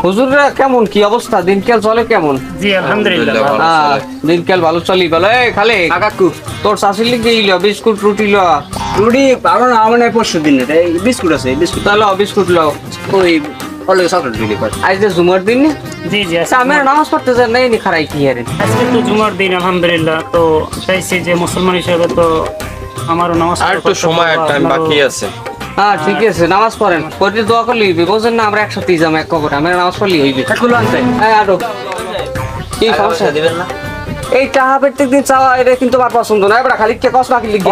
হুজুররা কেমন কি অবস্থা, দিনকাল চলে কেমন? জি আলহামদুলিল্লাহ দিনকাল ভালো চলি বলে। খালে কাকু তোর শাশুড়ি লিখে ইল বিস্কুট রুটি ল। রুটি পাবো না আমার পরশু দিন বিস্কুট আছে বিস্কুট তাহলে বিস্কুট ল। ওই অলরেডি চকলেট দিলে আজ যে জুমার দিন জি জি আমি নামাজ পড়তে যাই নাই খারাই কি আরে আজকে তো জুমার দিন আলহামদুলিল্লাহ। তো চাইছি যে মুসলমান হিসেবে তো আমারও নামাজ আর একটু সময় টাইম বাকি আছে। হ্যাঁ ঠিক আছে, নামাজ পড়েন, পড়তে দোয়া করলে হইবে, বুঝছেন না? আমরা একসাথে যাবো এক কবর, আমরা নামাজ পড়লে হইবে। হ্যাঁ আরো কি সমস্যা দিবেন না? এই টাহা প্রত্যেক দিন চাওয়া এটা কিন্তু আমার পছন্দ না। এবার খালি কে কষ্ট না লিখবি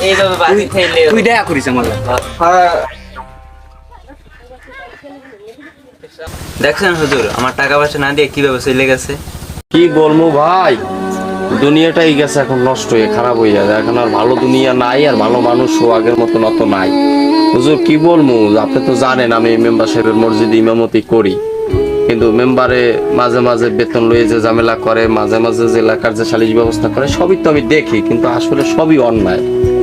এইভাবে বাজি খাইলে তুই দয়া করিস আমার দেখছেন হুজুর আমার টাকা পয়সা না দিয়ে কিভাবে চলে গেছে। কি বলবো ভাই, দুনিয়াটাই গেছে এখন নষ্ট হয়ে, খারাপ হয়ে যায়। এখন আর ভালো দুনিয়া নাই, আর ভালো মানুষও আগের মতন অত নাই। হুজুর কি বলবো, আপনি তো জানেন আমি মেম্বার সাহেবের মসজিদে ইমামতি করি, কিন্তু মেম্বারে মাঝে মাঝে বেতন লয়ে যে ঝামেলা করে, মাঝে মাঝে যে এলাকার যে সালিশ ব্যবস্থা করে, সবই তো আমি দেখি, কিন্তু আসলে সবই অন্যায়।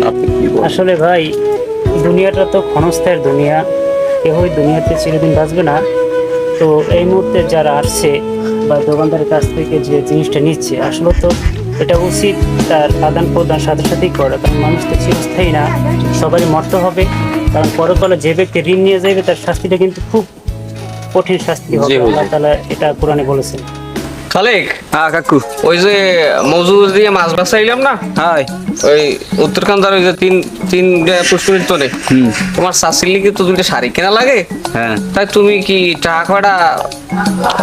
আপনি কি বলেন? আসলে ভাই দুনিয়াটা তো ক্ষণস্থায়ী দুনিয়া, কেউই দুনিয়াতে চিরদিন বাঁচবে না। তো এই মুহূর্তে যারা আসছে বা দোকানদারের কাছ থেকে যে জিনিসটা নিচ্ছে, আসলে তো এটা উচিত তার আদান প্রদান সাথে সাথেই করে, কারণ মানুষ তো চিরস্থায়ী না, সবারই মরতে হবে। কারণ পরকালে যে ব্যক্তি ঋণ নিয়ে যাবে তার শাস্তিটা কিন্তু খুব কঠিন শাস্তি হবে, আল্লাহ তাআলা এটা কোরআনে বলেছেন। খালেক হ্যাঁ কাকু ওই যে মজুর দিয়ে মাছ বাঁচাইলাম না, হাই ওই উত্তরকান্দার ওই যে তিন পুষ্করির তোরে তোমার শাশুড়ি লিখে তো দুটো শাড়ি কেনা লাগে। হ্যাঁ তাই তুমি কি টাকাটা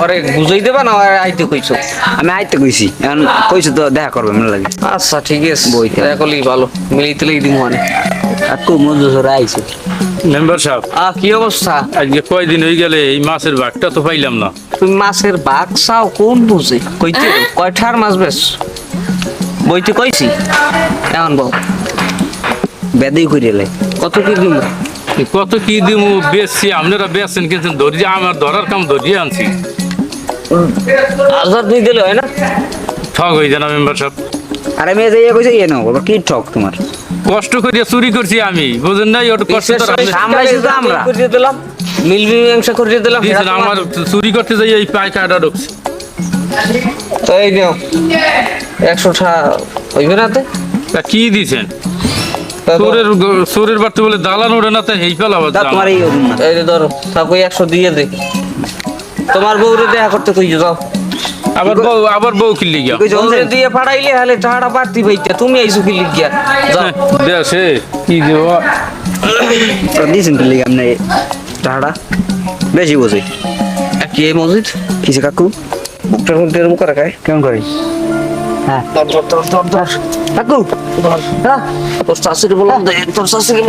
ওরে বুঝাই দেবা না আইতে কইছো? আমি আইতে কইছি, এখন কইছো তো দেখা করবে মনে লাগে। আচ্ছা ঠিক আছে, বইতে। দেখা করলেই ভালো, মিলিতে লেগে দিব মানে। কাকু মজুর আইছে। মেম্বার সাহেব, কি অবস্থা? আজকে কয়দিন হয়ে গেলে এই মাছের ভাগটা তো পাইলাম না। তুমি মাছের বাঘ চাও কোন বুঝে? কইতে কয়ঠার মাছ বেশ বইতে কইছি, এখন বল বেদেই কইলে কত কি দিব? কত কি দিব বেচছি, আপনারা বেচছেন কিন্তু ধরিয়ে আমার ধরার কাম ধরিয়ে আনছি। 1000 দুই দিলে হয় না? ঠক হয়ে যায় না মেম্বার সাহেব? আরে মেয়ে যাইয়া কইছে ইয়ে নাও কি ঠক তোমার? কষ্ট করিয়া চুরি করছি আমি, বুঝেন নাই? ওটা কষ্ট তো আমরাই শুধু আমরা করিয়ে দিলাম, মিলবি মীমাংসা করিয়ে দিলাম। দিয়েছেন, আমার চুরি করতে যাই এই পায় কাটা ঢুকছে। তো এই নিও 100 টাকা হইবে না তে? তা কি দিয়েছেন? চোরের বাড়তে বলে দালান ওড়ে না, তাই হেই ফেলা তোমার এই এই যে ধরো তাকে 100 দিয়ে দে, তোমার বউরে দেখা করতে কই যাও। আবার বউ কিনলি গিয়া বউরে দিয়ে পাঠাইলে হলে টাকাটা বাড়তি ভাইটা, তুমি আইছো কি লিখিয়া যাও। দেশে কি দেব দিয়েছেন তো লিগে আপনি টাকাটা বেশি বোঝে কি এই মসজিদ কিসে কাকু বুকটার মধ্যে এরকম করে খায় কেমন করি? হ্যাঁ ধর কাকু ধর, হ্যাঁ তোর শাশুড়ি বললাম দে, তোর শাশুড়ি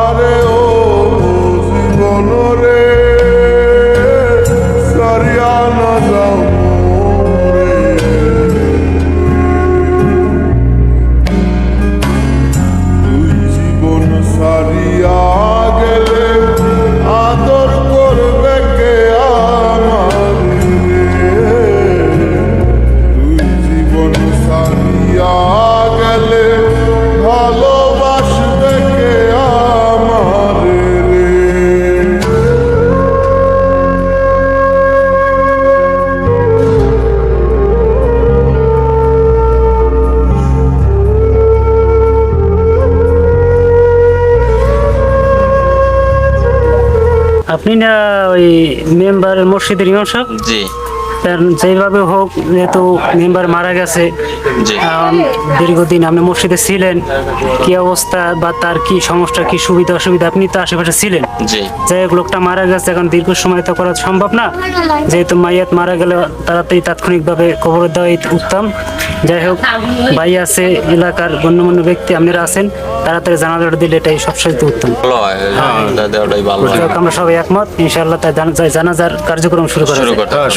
আরে ও জীবন রে সারিয়া না যাও রে, তুই জীবন সারিয়া গেলে আদর করবে কে আমার রে, তুই জীবন সারিয়া গেলে ভালোবাসবে কে আমার রে। আপনি না ওই মেম্বার মসজিদের ইমাম সাহেব? জি তার যেভাবে হোক, যেহেতু মেম্বার মারা গেছে, জি দীর্ঘদিন আপনি মসজিদে ছিলেন, কি অবস্থা বা তার কি সমস্যা, কি সুবিধা অসুবিধা, আপনি তো আশেপাশে ছিলেন। জি যাই হোক লোকটা মারা গেছে, এখন দীর্ঘ সময় তো করা সম্ভব না, যেহেতু মাইয়াত মারা গেলে তাড়াতাড়ি তাৎক্ষণিকভাবে কবর দেওয়াই উত্তম। যাই হোক ভাই আছে, এলাকার গণ্যমান্য ব্যক্তি আপনারা আছেন, তাড়াতাড়ি জানাজাটা দিলে এটাই সবচেয়ে উত্তম। ভালো হয়, ওটাই ভালো হয়। যাই হোক আমরা সবাই একমত, ইনশাআল্লাহ তাই জানাজার কার্যক্রম শুরু করা শুরু যায়। করতে হবে।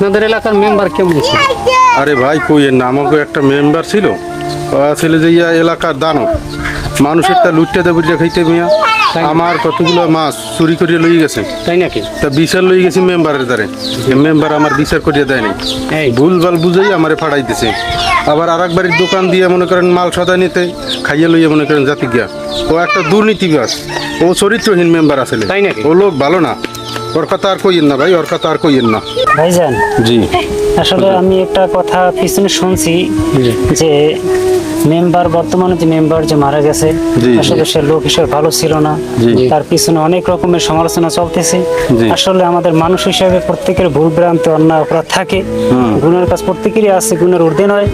আপনাদের এলাকার মেম্বার কেমন ছিল? আরে ভাই কইয়েন না, আমাকে একটা মেম্বার ছিল, ছেলে যে ইয়া এলাকার দানব, মানুষের তা লুটতে দেবো খাইতে মিয়া, আমার কতগুলো মাছ চুরি করিয়ে লই গেছে, তাই নাকি? তা বিচার লই গেছি মেম্বারের দ্বারে, মেম্বার আমার বিচার করিয়ে দেয় নাই, এই ভুল ভাল বুঝেই আমারে ফাড়াই দিছে। আবার আর এক বাড়ির দোকান দিয়ে মনে করেন মাল সদাই নিতে খাইয়ে লইয়া মনে করেন জাতি গিয়া, ও একটা দুর্নীতিবাজ, ও চরিত্রহীন মেম্বার আসলে, তাই নাকি? ও লোক ভালো না, ওর কথা আর কইয়েন না ভাই, ওর কথা আর কইয়েন না। ভাইজান, জি আসলে আমি একটা কথা পিছনে শুনছি যে মেম্বার, বর্তমানে যে মেম্বার যে মারা গেছে, জি। আসলে সে লোক হিসেবে ভালো ছিল না, জি। তার পিছনে অনেক রকমের সমালোচনা চলতেছে। জি। আসলে আমাদের মানুষ হিসেবে প্রত্যেকের ভুল ভ্রান্তি, অন্যায় অপরাধ থাকে, গুণের কাজ প্রত্যেকেরই আছে, গুণের ঊর্ধ্বে নয়।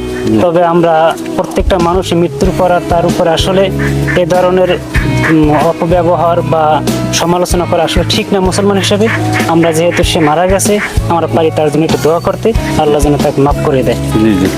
তবে আমরা প্রত্যেকটা মানুষের মৃত্যুর পর আর তার উপর আসলে এ ধরনের অপব্যবহার বা সমালোচনা করা আসলে ঠিক না মুসলমান হিসেবে। আমরা যেহেতু সে মারা গেছে, আমরা পারি তার জন্য একটু দোয়া করতে, আল্লাহ যেন তাকে মাফ করে দেয়। জি জি